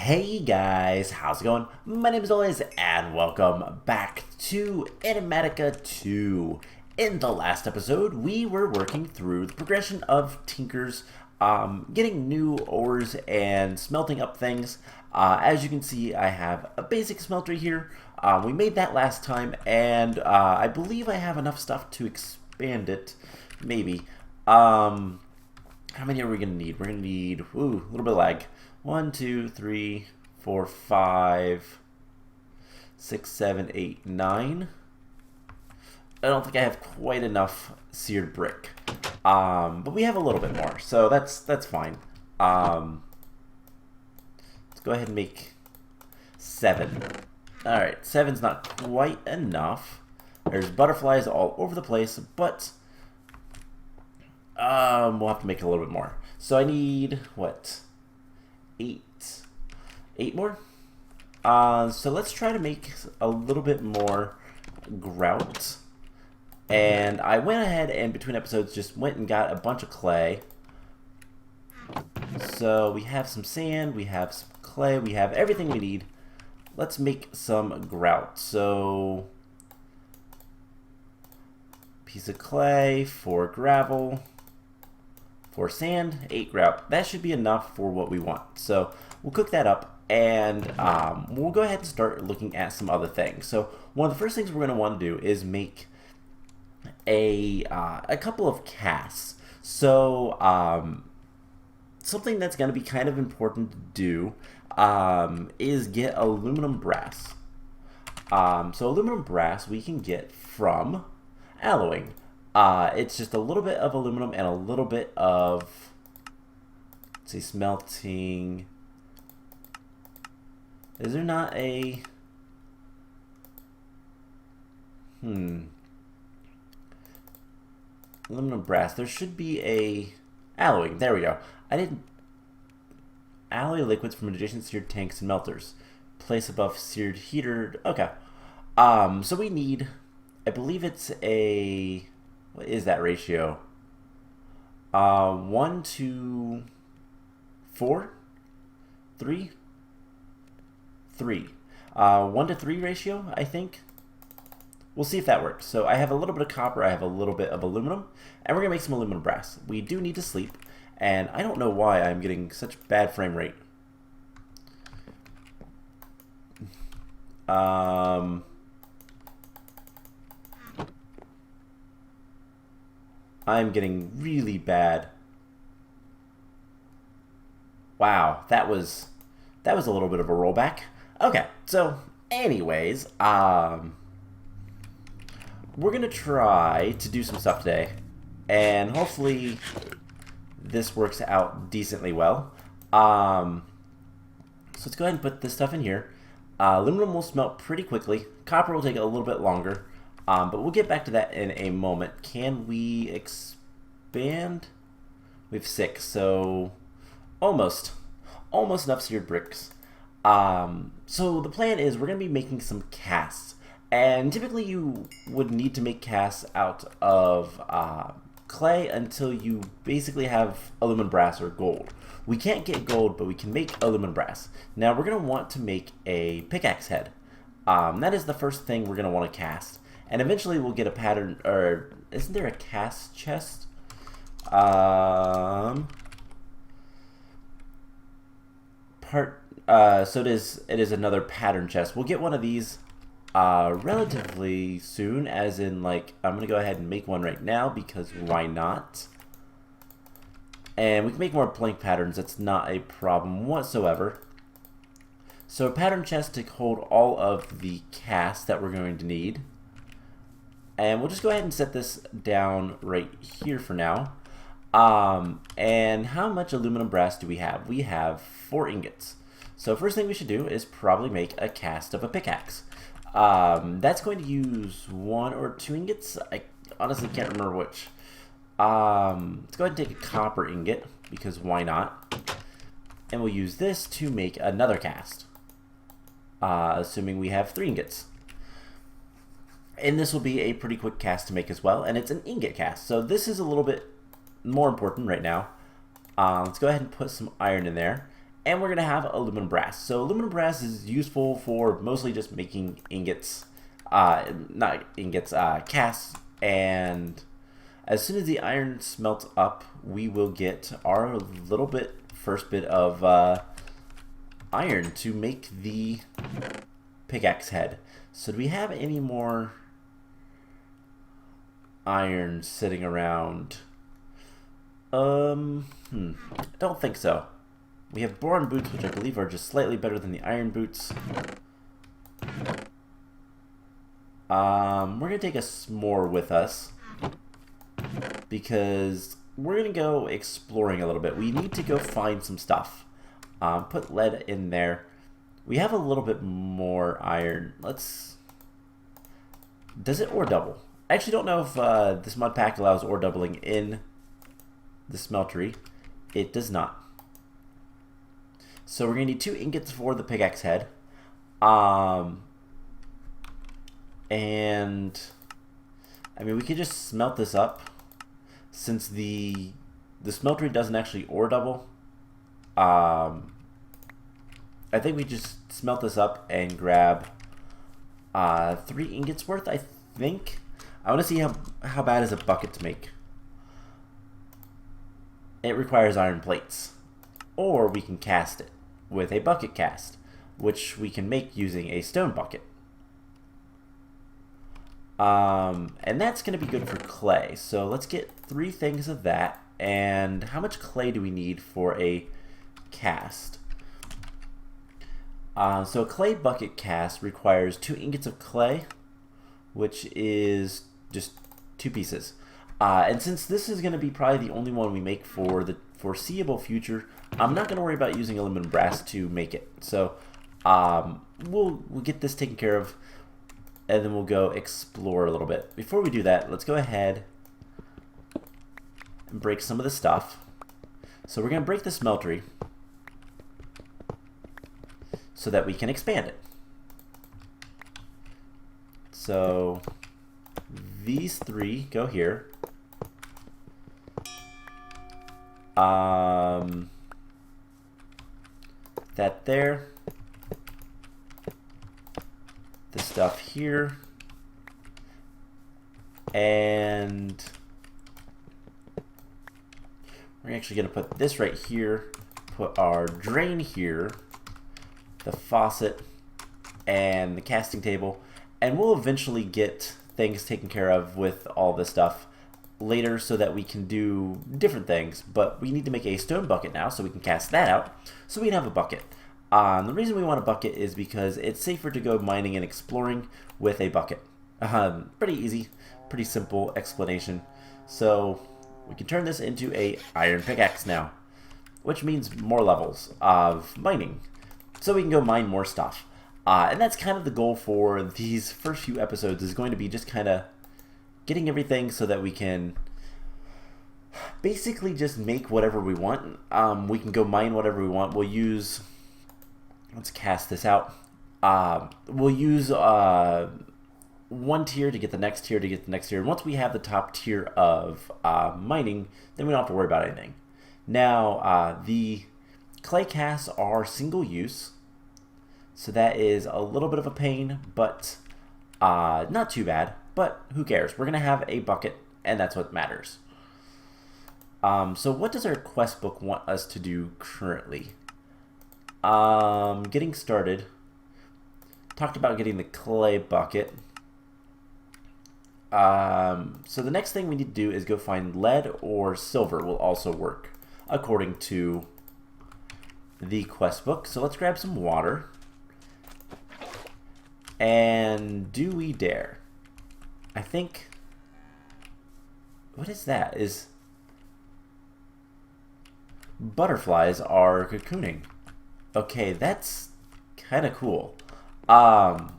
Hey guys, how's it going? My name is always, and welcome back to Enigmatica 2. In the last episode, we were working through the progression of Tinkers, getting new ores and smelting up things. As you can see, I have a basic smelter here. We made that last time, and I believe I have enough stuff to expand it. Maybe. How many are we going to need? We're going to need, a little bit of lag. 1, 2, 3, 4, 5, 6, 7, 8, 9. I don't think I have quite enough seared brick. But we have a little bit more, so that's fine. Let's go ahead and make 7. Alright, 7's not quite enough. There's butterflies all over the place, but we'll have to make a little bit more. So I need, what? 8 more. So let's try to make a little bit more grout. And I went ahead and between episodes just went and got a bunch of clay. So we have some sand, we have some clay, we have everything we need. Let's make some grout. So piece of clay, 4 gravel, 4 sand, 8 grout. That should be enough for what we want. So we'll cook that up, and we'll go ahead and start looking at some other things. So one of the first things we're going to want to do is make a couple of casts. So something that's going to be kind of important to do is get aluminum brass. So aluminum brass we can get from alloying. It's just a little bit of aluminum and a little bit of, let's see, smelting. Is there not a, aluminum brass. There should be a alloying. There we go. I didn't, alloy liquids from adjacent seared tanks and melters. Place above seared heater. Okay. So we need, I believe it's a, what is that ratio? 1 to 4? 3? 3. 1 to 3 ratio, I think. We'll see if that works. So I have a little bit of copper, I have a little bit of aluminum, and we're going to make some aluminum brass. We do need to sleep, and I don't know why I'm getting such bad frame rate. I'm getting really bad. Wow, that was a little bit of a rollback. Okay, so anyways, we're gonna try to do some stuff today, and hopefully this works out decently well. So let's go ahead and put this stuff in here. Aluminum will smelt pretty quickly. Copper will take a little bit longer. But we'll get back to that in a moment. Can we expand? We have 6, so almost enough seared bricks. So the plan is we're going to be making some casts. And typically you would need to make casts out of clay until you basically have aluminum brass or gold. We can't get gold, but we can make aluminum brass. Now we're going to want to make a pickaxe head. That is the first thing we're going to want to cast. And eventually we'll get a pattern, or isn't there a cast chest? So it is another pattern chest. We'll get one of these relatively soon, as in, like, I'm going to go ahead and make one right now, because why not? And we can make more blank patterns. That's not a problem whatsoever. So a pattern chest to hold all of the casts that we're going to need. And we'll just go ahead and set this down right here for now. And how much aluminum brass do we have? We have 4 ingots. So first thing we should do is probably make a cast of a pickaxe. That's going to use 1 or 2 ingots. I honestly can't remember which. Let's go ahead and take a copper ingot, because why not? And we'll use this to make another cast. Assuming we have 3 ingots. And this will be a pretty quick cast to make as well, and it's an ingot cast. So this is a little bit more important right now. Let's go ahead and put some iron in there. And we're going to have aluminum brass. So aluminum brass is useful for mostly just making ingots, not ingots, casts. And as soon as the iron smelts up, we will get our first bit of iron to make the pickaxe head. So do we have any more iron sitting around? Don't think so. We have boron boots, which I believe are just slightly better than the iron boots. We're going to take a s'more with us because we're going to go exploring a little bit. We need to go find some stuff. Put lead in there. We have a little bit more iron. Does it ore double? I actually don't know if this mod pack allows ore doubling in the smeltery. It does not. So we're going to need 2 ingots for the pickaxe head. And I mean, we could just smelt this up since the smeltery doesn't actually ore double. I think we just smelt this up and grab 3 ingots worth, I think. I want to see how bad is a bucket to make. It requires iron plates. Or we can cast it with a bucket cast, which we can make using a stone bucket. And that's going to be good for clay. So let's get 3 things of that. And how much clay do we need for a cast? So a clay bucket cast requires 2 ingots of clay, which is just 2 pieces. And since this is going to be probably the only one we make for the foreseeable future, I'm not going to worry about using aluminum brass to make it. So we'll get this taken care of, and then we'll go explore a little bit. Before we do that, let's go ahead and break some of the stuff. So we're going to break the smeltery so that we can expand it. So these 3 go here. That there. The stuff here. And we're actually going to put this right here. Put our drain here. The faucet. And the casting table. And we'll eventually get things taken care of with all this stuff later so that we can do different things, but we need to make a stone bucket now so we can cast that out so we can have a bucket. The reason we want a bucket is because it's safer to go mining and exploring with a bucket. Pretty easy, pretty simple explanation. So we can turn this into a iron pickaxe now, which means more levels of mining, so we can go mine more stuff. And that's kind of the goal for these first few episodes, is going to be just kind of getting everything so that we can basically just make whatever we want. We can go mine whatever we want. We'll use, let's cast this out. We'll use 1 tier to get the next tier to get the next tier. And once we have the top tier of mining, then we don't have to worry about anything. Now, the clay casts are single use. So that is a little bit of a pain, but not too bad. But who cares? We're going to have a bucket, and that's what matters. So what does our quest book want us to do currently? Getting started. Talked about getting the clay bucket. So the next thing we need to do is go find lead or silver will also work, according to the quest book. So let's grab some water. And do we dare? I think... What is that? Butterflies are cocooning. Okay, that's kind of cool. Alright,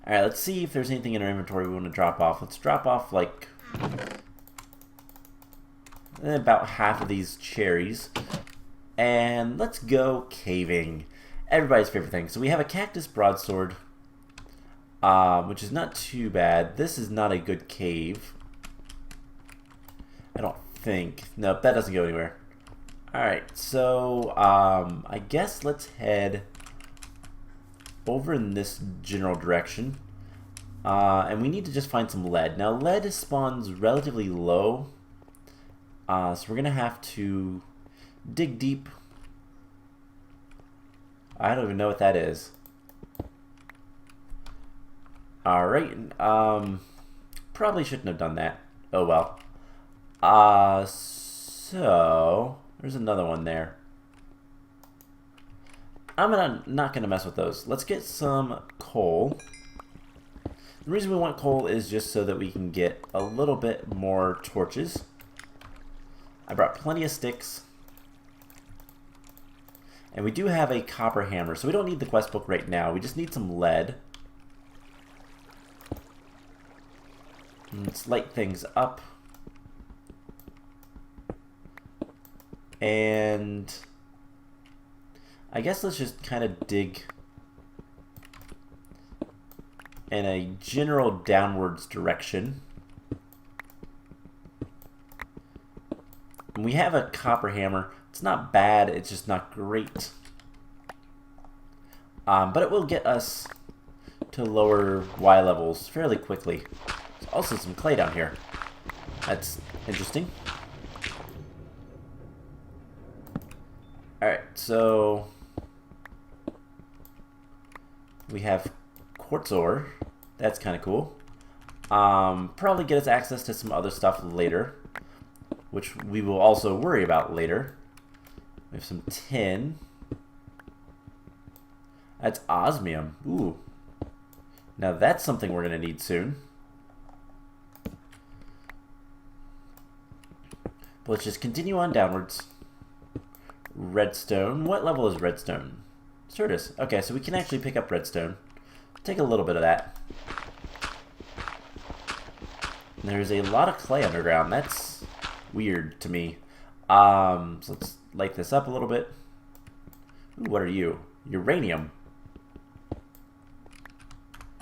let's see if there's anything in our inventory we want to drop off. Let's drop off, like, about half of these cherries. And let's go caving. Everybody's favorite thing. So we have a cactus broadsword, which is not too bad. This is not a good cave, I don't think. Nope, that doesn't go anywhere. Alright, so I guess let's head over in this general direction. And we need to just find some lead. Now, lead spawns relatively low, so we're going to have to dig deep. I don't even know what that is. Alright, probably shouldn't have done that. Oh well. So there's another one there. I'm not gonna mess with those. Let's get some coal. The reason we want coal is just so that we can get a little bit more torches. I brought plenty of sticks. And we do have a copper hammer, so we don't need the quest book right now. We just need some lead. Let's light things up. And I guess let's just kind of dig in a general downwards direction. And we have a copper hammer. It's not bad, it's just not great. But it will get us to lower Y levels fairly quickly. There's also some clay down here. That's interesting. Alright, so we have quartz ore. That's kind of cool. Probably get us access to some other stuff later, which we will also worry about later. We have some tin. That's osmium. Ooh. Now that's something we're going to need soon. But let's just continue on downwards. Redstone. What level is redstone? Certus. Okay, so we can actually pick up redstone. Take a little bit of that. There's a lot of clay underground. That's weird to me. So let's light this up a little bit. Ooh, what are you? Uranium.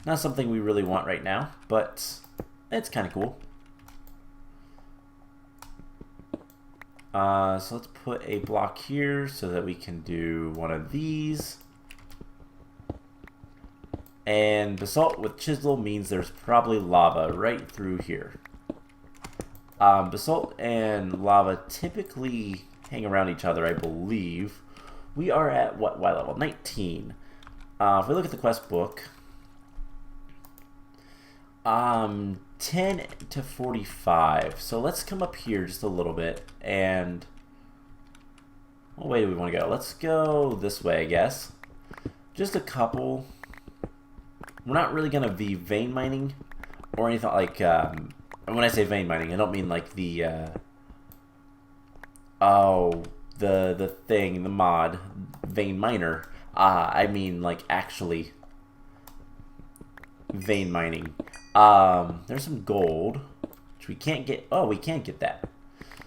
Not something we really want right now, but it's kind of cool. So let's put a block here so that we can do one of these. And basalt with chisel means there's probably lava right through here. Basalt and lava typically hang around each other, I believe. We are at what Y level? 19. If we look at the quest book, 10 to 45. So let's come up here just a little bit and what way do we want to go? Let's go this way, I guess. Just a couple. We're not really going to be vein mining or anything like, when I say vein mining, I don't mean like the, the thing, the mod, vein miner. I mean like actually vein mining. There's some gold, which we can't get. Oh, we can't get that.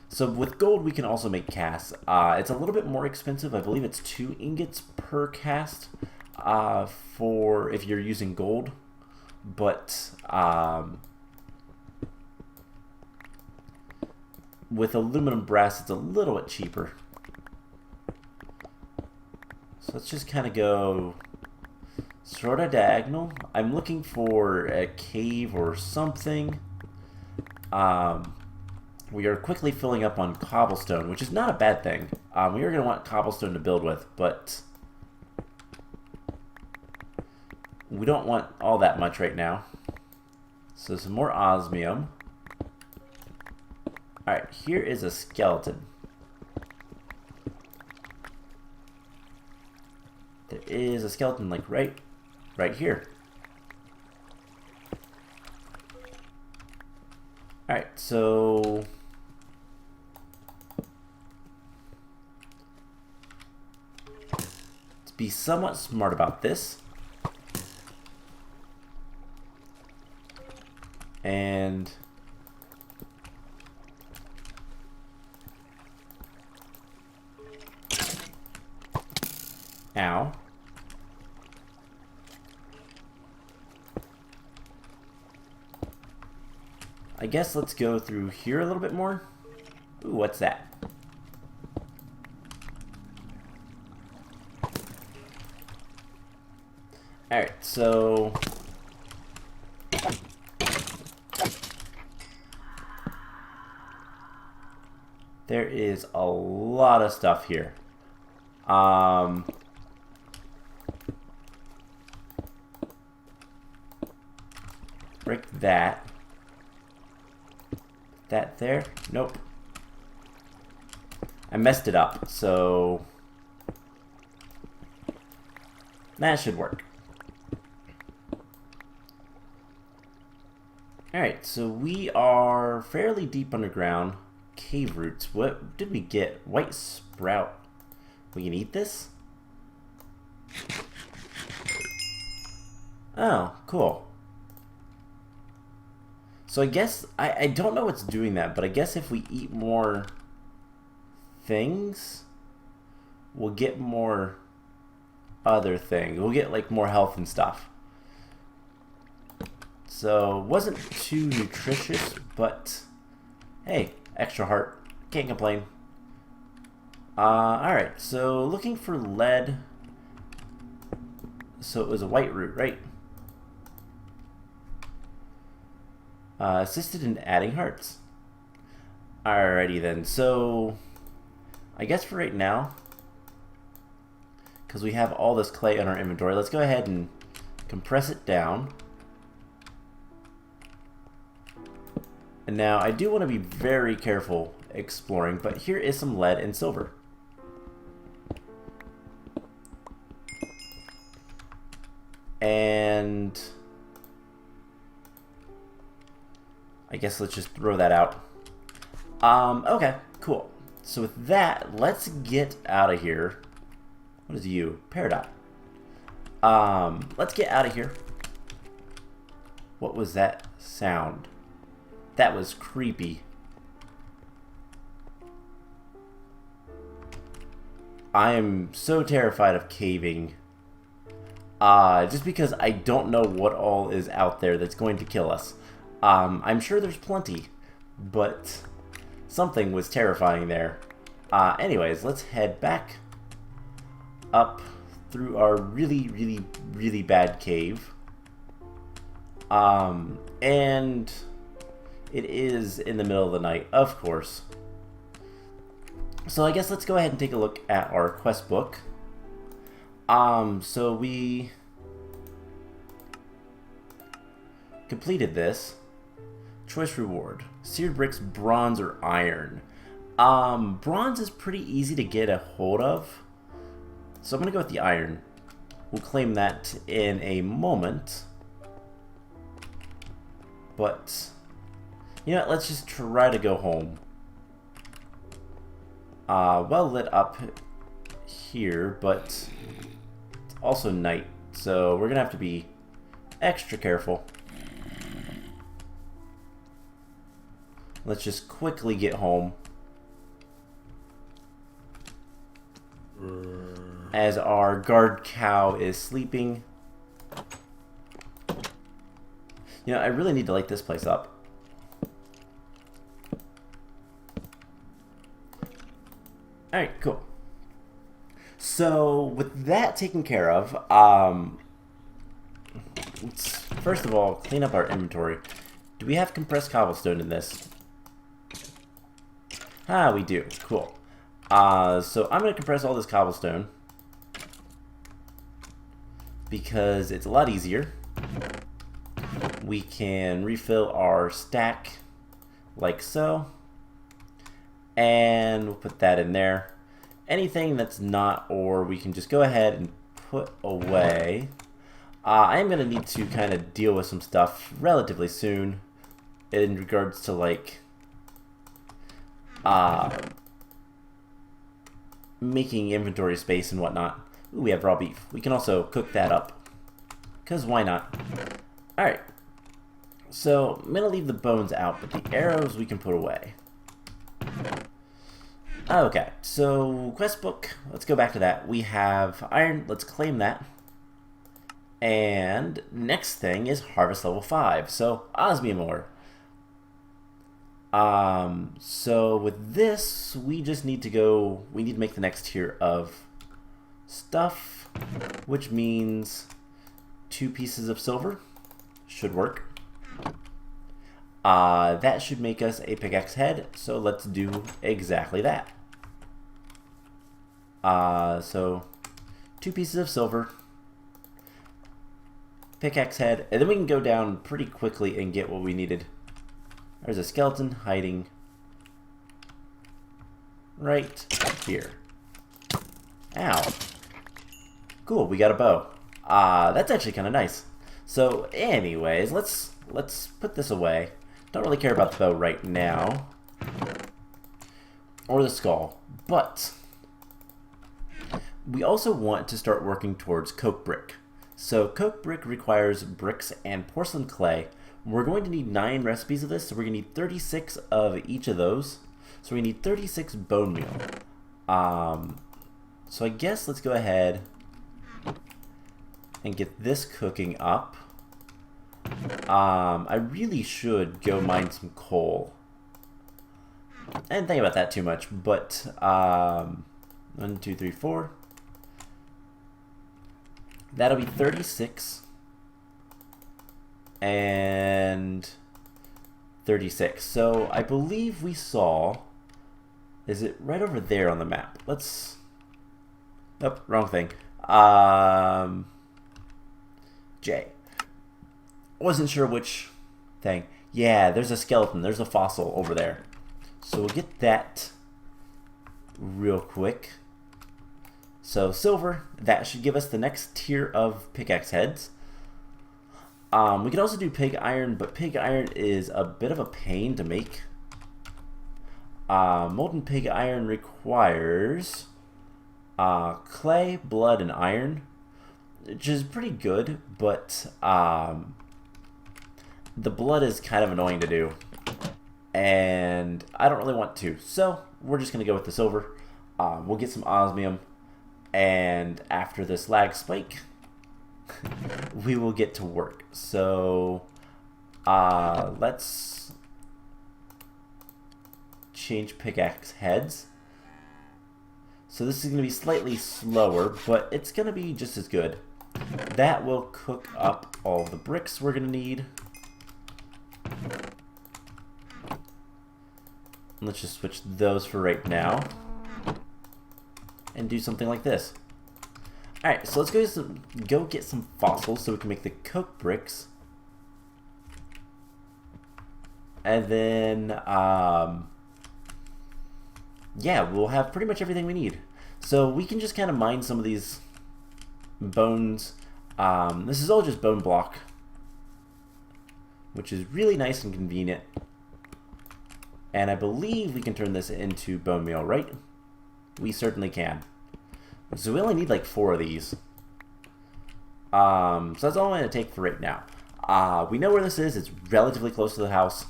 So with gold, we can also make casts. It's a little bit more expensive. I believe it's 2 ingots per cast for if you're using gold. But with aluminum brass, it's a little bit cheaper. So let's just kind of go sort of diagonal. I'm looking for a cave or something. We are quickly filling up on cobblestone, which is not a bad thing. We are going to want cobblestone to build with, but we don't want all that much right now. So some more osmium. Alright, here is a skeleton. There is a skeleton like right here. Alright, so let's be somewhat smart about this. And ow. I guess let's go through here a little bit more. Ooh, what's that? Alright, so... there is a lot of stuff here. Break that. That there? Nope. I messed it up, so... that should work. Alright, so we are fairly deep underground. Cave roots. What did we get? White sprout. We can eat this? Oh, cool. So I guess, I don't know what's doing that, but I guess if we eat more things, we'll get more other things. We'll get like more health and stuff. So, wasn't too nutritious, but hey, extra heart. Can't complain. Alright, so looking for lead. So it was a white root, right? Assisted in adding hearts. Alrighty then, so I guess for right now, because we have all this clay in our inventory, let's go ahead and compress it down. And now I do want to be very careful exploring, but here is some lead and silver. And I guess let's just throw that out. Okay, cool. So with that, let's get out of here. What is you? Peridot. Let's get out of here. What was that sound? That was creepy. I am so terrified of caving. Just because I don't know what all is out there that's going to kill us. I'm sure there's plenty, but something was terrifying there. Anyways, let's head back up through our really, really, really bad cave. And it is in the middle of the night, of course. So I guess let's go ahead and take a look at our quest book. So we completed this. Choice reward. Seared bricks, bronze, or iron. Bronze is pretty easy to get a hold of. So I'm going to go with the iron. We'll claim that in a moment. But, you know what, let's just try to go home. Well lit up here, but it's also night. So we're going to have to be extra careful. Let's just quickly get home. As our guard cow is sleeping. You know, I really need to light this place up. Alright, cool. So, with that taken care of, let's first of all clean up our inventory. Do we have compressed cobblestone in this? Ah, we do. Cool. So I'm going to compress all this cobblestone because it's a lot easier. We can refill our stack like so, and we'll put that in there. Anything that's not ore, we can just go ahead and put away. I am going to need to kind of deal with some stuff relatively soon in regards to like making inventory space and whatnot. Ooh, we have raw beef. We can also cook that up, because why not? Alright, so I'm going to leave the bones out, but the arrows we can put away. Okay, so quest book, let's go back to that. We have iron, let's claim that. And next thing is harvest level 5, so osmium ore. So with this, we just need to we need to make the next tier of stuff, which means 2 pieces of silver. Should work. That should make us a pickaxe head, so let's do exactly that. So 2 pieces of silver, pickaxe head, and then we can go down pretty quickly and get what we needed. There's a skeleton hiding right here. Ow. Cool, we got a bow. That's actually kind of nice. So anyways, let's put this away. Don't really care about the bow right now. Or the skull. But we also want to start working towards coke brick. So coke brick requires bricks and porcelain clay. We're going to need 9 recipes of this, so we're going to need 36 of each of those. So we need 36 bone meal. So I guess let's go ahead and get this cooking up. I really should go mine some coal. I didn't think about that too much, but 1, 2, 3, 4. That'll be 36 and 36. So I believe we saw. Is it right over there on the map? Let's. Nope, wrong thing. J. Wasn't sure which thing. Yeah, there's a skeleton. There's a fossil over there. So we'll get that real quick. So silver, that should give us the next tier of pickaxe heads. We can also do pig iron, but pig iron is a bit of a pain to make. Molten pig iron requires clay, blood, and iron, which is pretty good, but the blood is kind of annoying to do, and I don't really want to, so we're just going to go with the silver. We'll get some osmium, and after this lag spike, we will get to work. So let's change pickaxe heads. So this is going to be slightly slower, but it's going to be just as good. That will cook up all the bricks we're going to need. Let's just switch those for right now and do something like this. Alright, so let's go get some fossils so we can make the coke bricks. And then, yeah, we'll have pretty much everything we need. So we can just kind of mine some of these bones. This is all just bone block, which is really nice and convenient. And I believe we can turn this into bone meal, right? We certainly can. So we only need like 4 of these. So that's all I'm going to take for right now. We know where this is. It's relatively close to the house.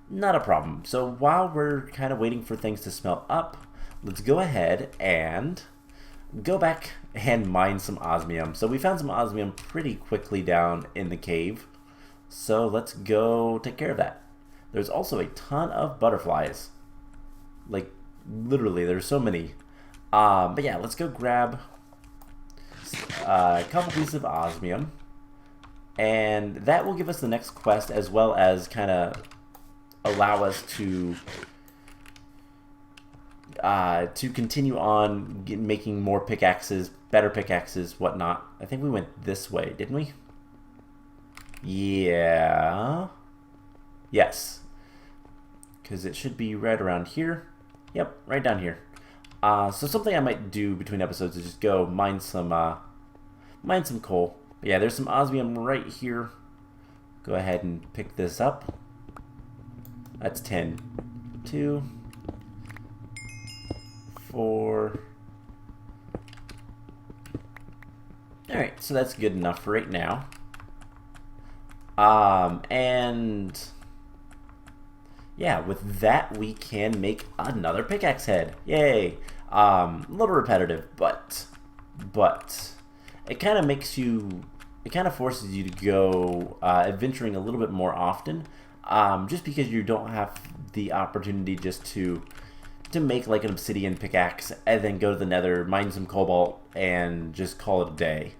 Not a problem. So while we're kind of waiting for things to smelt up, let's go ahead and go back and mine some osmium. So we found some osmium pretty quickly down in the cave. So let's go take care of that. There's also a ton of butterflies. Like, literally, there's so many. But yeah, let's go grab a couple pieces of osmium. And that will give us the next quest, as well as kind of allow us to continue on making more pickaxes, better pickaxes, whatnot. I think we went this way, didn't we? Yeah. Yes. Because it should be right around here. Yep, right down here. So something I might do between episodes is just go mine some coal. But yeah, there's some osmium right here. Go ahead and pick this up. That's 10. 2, 4. Alright, so that's good enough for right now. And yeah, with that we can make another pickaxe head. Yay! A little repetitive, but it kind of makes you, it kind of forces you to go adventuring a little bit more often, just because you don't have the opportunity just to make like an obsidian pickaxe and then go to the nether, mine some cobalt, and just call it a day.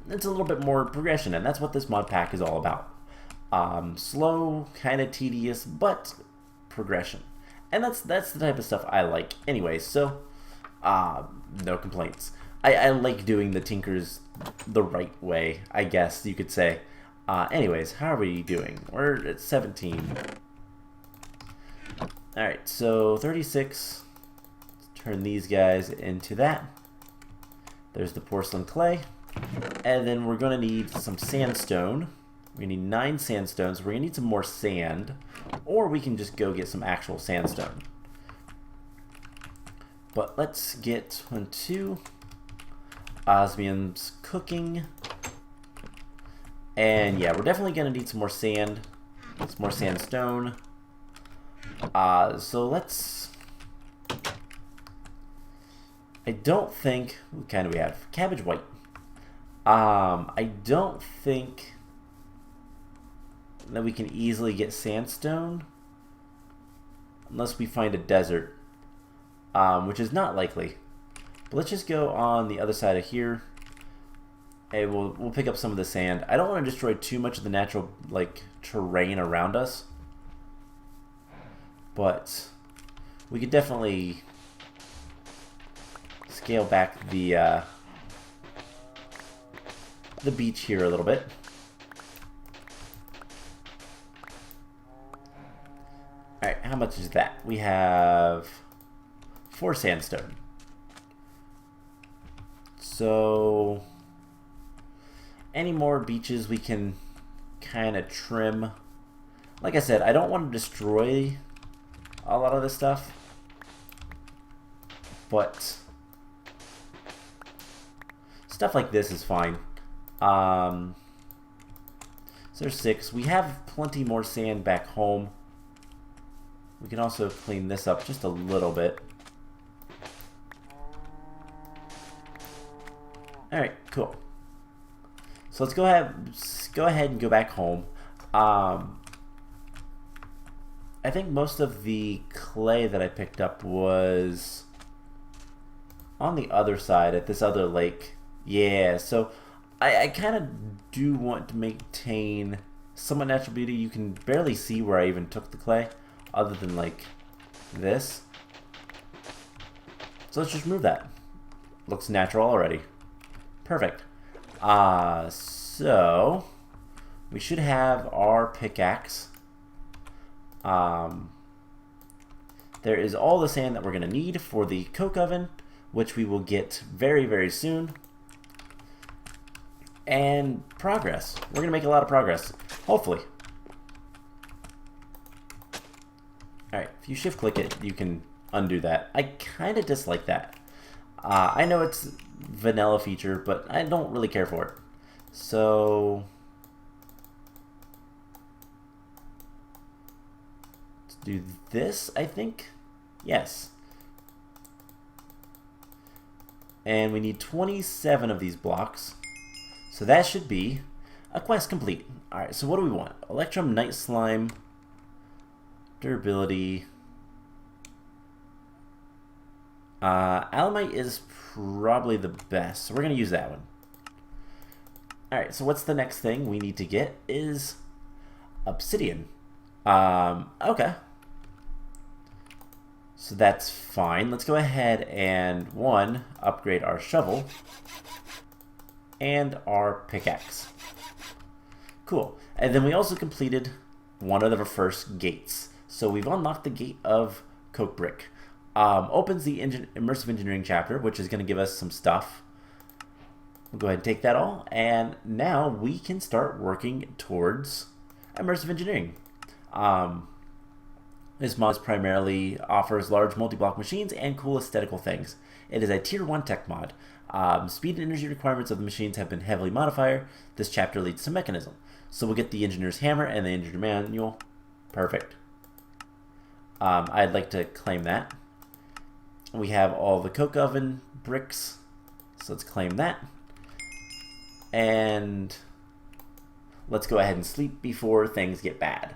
it's a little bit more progression, and that's what this mod pack is all about. Slow, kind of tedious, but progression. And that's the type of stuff I like anyway, so no complaints. I like doing the tinkers the right way, I guess you could say. Anyways, how are we doing? We're at 17. Alright, so 36. Let's turn these guys into that. There's the porcelain clay. And then we're going to need some sandstone. We need 9 sandstones. We're going to need some more sand. Or we can just go get some actual sandstone. But let's get 1, 2. Osmium's cooking. And yeah, we're definitely going to need some more sand. Some more sandstone. So let's... I don't think... What kind do we have? Cabbage white. I don't think that we can easily get sandstone. Unless we find a desert. Which is not likely. But let's just go on the other side of here. Hey, we'll pick up some of the sand. I don't want to destroy too much of the natural terrain around us. But we could definitely scale back the beach here a little bit. Alright, how much is that? We have 4 sandstone. So any more beaches we can kind of trim. Like I said, I don't want to destroy a lot of this stuff, but stuff like this is fine. So there's 6. We have plenty more sand back home. We can also clean this up just a little bit. Alright, cool. So let's go ahead and go back home. I think most of the clay that I picked up was on the other side at this other lake. Yeah, so I kind of do want to maintain somewhat natural beauty. You can barely see where I even took the clay, other than like this. So let's just move that. Looks natural already. Perfect. So we should have our pickaxe. There is all the sand that we're going to need for the coke oven, which we will get very, very soon. And progress. We're going to make a lot of progress, hopefully. Alright, if you shift click it, you can undo that. I kind of dislike that. I know it's vanilla feature, but I don't really care for it. So let's do this, I think. Yes. And we need 27 of these blocks. So that should be a quest complete. Alright, so what do we want? Electrum, Night Slime, durability. Alamite is probably the best, so we're going to use that one. Alright, so what's the next thing we need to get is obsidian. Okay. So that's fine. Let's go ahead and, upgrade our shovel and our pickaxe. Cool. And then we also completed one of the first gates. So we've unlocked the gate of Coke Brick. Opens the Immersive Engineering chapter, which is going to give us some stuff. We'll go ahead and take that all, and now we can start working towards Immersive Engineering. This mod primarily offers large multi-block machines and cool aesthetical things. It is a tier 1 tech mod. Speed and energy requirements of the machines have been heavily modified. This chapter leads to mechanism. So we'll get the engineer's hammer and the engineer manual. Perfect. I'd like to claim that. We have all the coke oven bricks, so let's claim that. And let's go ahead and sleep before things get bad.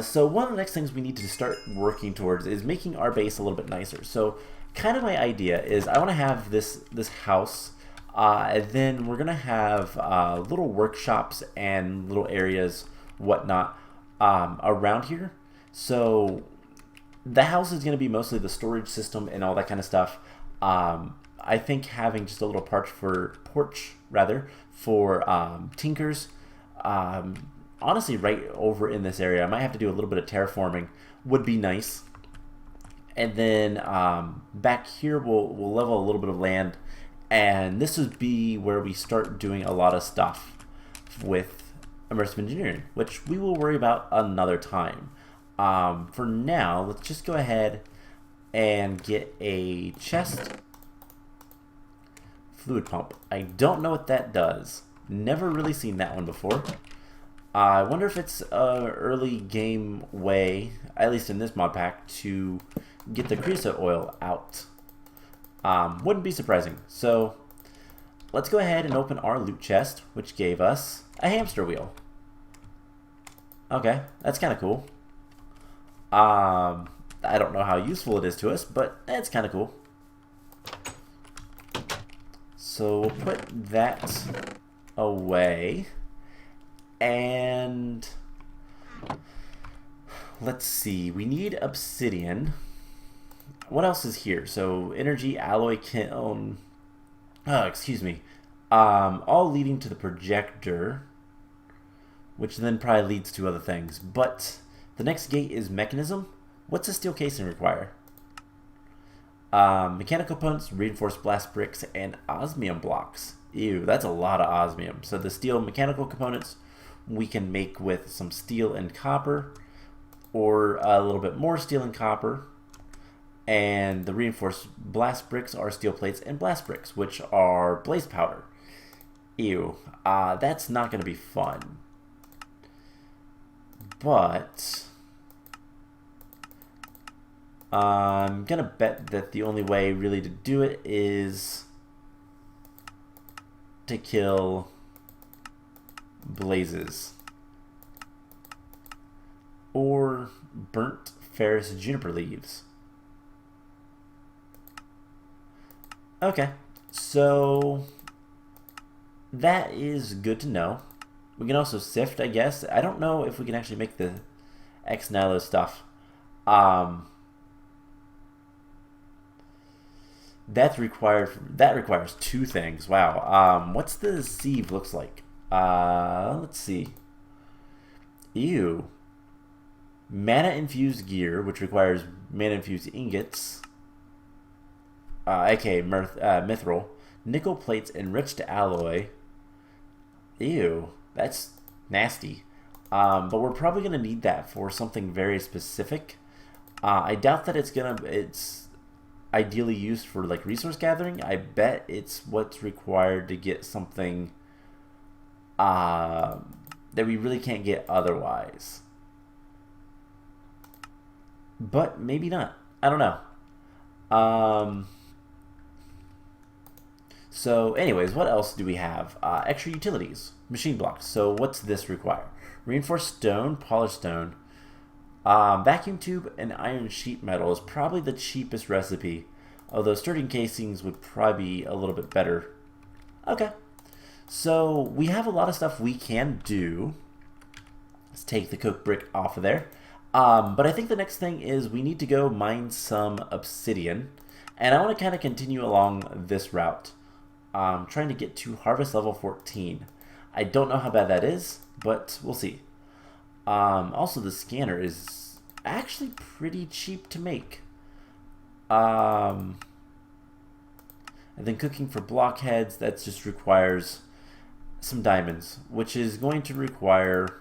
So one of the next things we need to start working towards is making our base a little bit nicer. So kind of my idea is I want to have this house And then we're going to have little workshops and little areas, whatnot, around here. So the house is going to be mostly the storage system and all that kind of stuff. I think having just a little porch for tinkers, honestly, right over in this area, I might have to do a little bit of terraforming, would be nice. And then back here, we'll level a little bit of land, and this would be where we start doing a lot of stuff with Immersive Engineering, which we will worry about another time. For now, let's just go ahead and get a chest fluid pump. I don't know what that does. Never really seen that one before. I wonder if it's an early game way, at least in this mod pack, to get the creosote oil out. Wouldn't be surprising. So let's go ahead and open our loot chest, which gave us a hamster wheel. Okay, that's kind of cool. I don't know how useful it is to us, but it's kind of cool. So we'll put that away. And let's see, we need obsidian. What else is here? So energy, alloy, kiln, excuse me, all leading to the projector, which then probably leads to other things. But the next gate is mechanism. What's a steel casing require? Mechanical components, reinforced blast bricks, and osmium blocks. Ew, that's a lot of osmium. So the steel mechanical components we can make with some steel and copper, or a little bit more steel and copper. And the reinforced blast bricks are steel plates and blast bricks, which are blaze powder. Ew, that's not going to be fun. But I'm going to bet that the only way really to do it is to kill blazes or burnt ferrous juniper leaves. Okay, so that is good to know. We can also sift, I guess. I don't know if we can actually make the ex nihilo stuff. That requires two things. Wow. What's the sieve looks like? Let's see. Ew. Mana infused gear, which requires mana infused ingots. aka mithril. Nickel plates enriched alloy. Ew. That's nasty. But we're probably gonna need that for something very specific. I doubt that it's ideally used for like resource gathering. I bet it's what's required to get something that we really can't get otherwise. But maybe not. I don't know. So anyways, what else do we have? Extra utilities. Machine blocks. So what's this require? Reinforced stone, polished stone, vacuum tube, and iron sheet metal is probably the cheapest recipe. Although sturdy casings would probably be a little bit better. Okay. So we have a lot of stuff we can do. Let's take the coke brick off of there. But I think the next thing is we need to go mine some obsidian. And I want to kind of continue along this route. Trying to get to harvest level 14. I don't know how bad that is, but we'll see. Also, the scanner is actually pretty cheap to make. And then cooking for blockheads, that just requires some diamonds, which is going to require,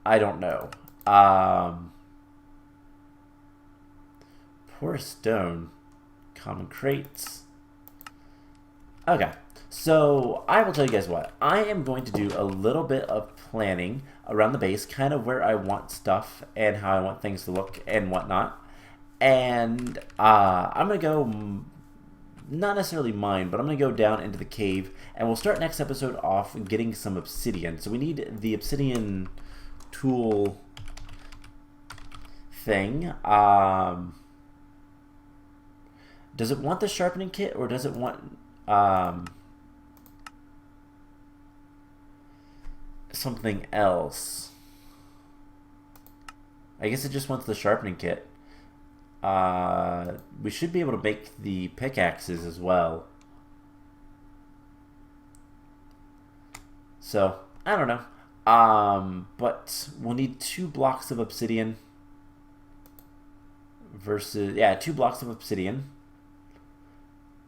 I don't know. Porous stone, common crates. Okay, so I will tell you guys what. I am going to do a little bit of planning around the base, kind of where I want stuff and how I want things to look and whatnot. And I'm going to go, not necessarily mine, but I'm going to go down into the cave, and we'll start next episode off getting some obsidian. So we need the obsidian tool thing. Does it want the sharpening kit, or does it want something else. I guess it just wants the sharpening kit. We should be able to make the pickaxes as well. So, I don't know. But we'll need 2 blocks of obsidian versus, yeah, 2 blocks of obsidian.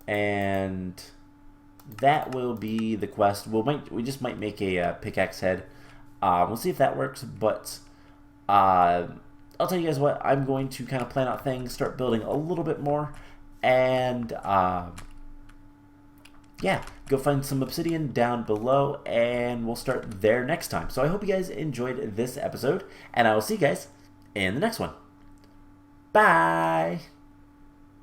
And that will be the quest. We just might make a pickaxe head. We'll see if that works, but I'll tell you guys what, I'm going to kind of plan out things, start building a little bit more, and yeah, go find some obsidian down below, and we'll start there next time. So I hope you guys enjoyed this episode, and I will see you guys in the next one. Bye!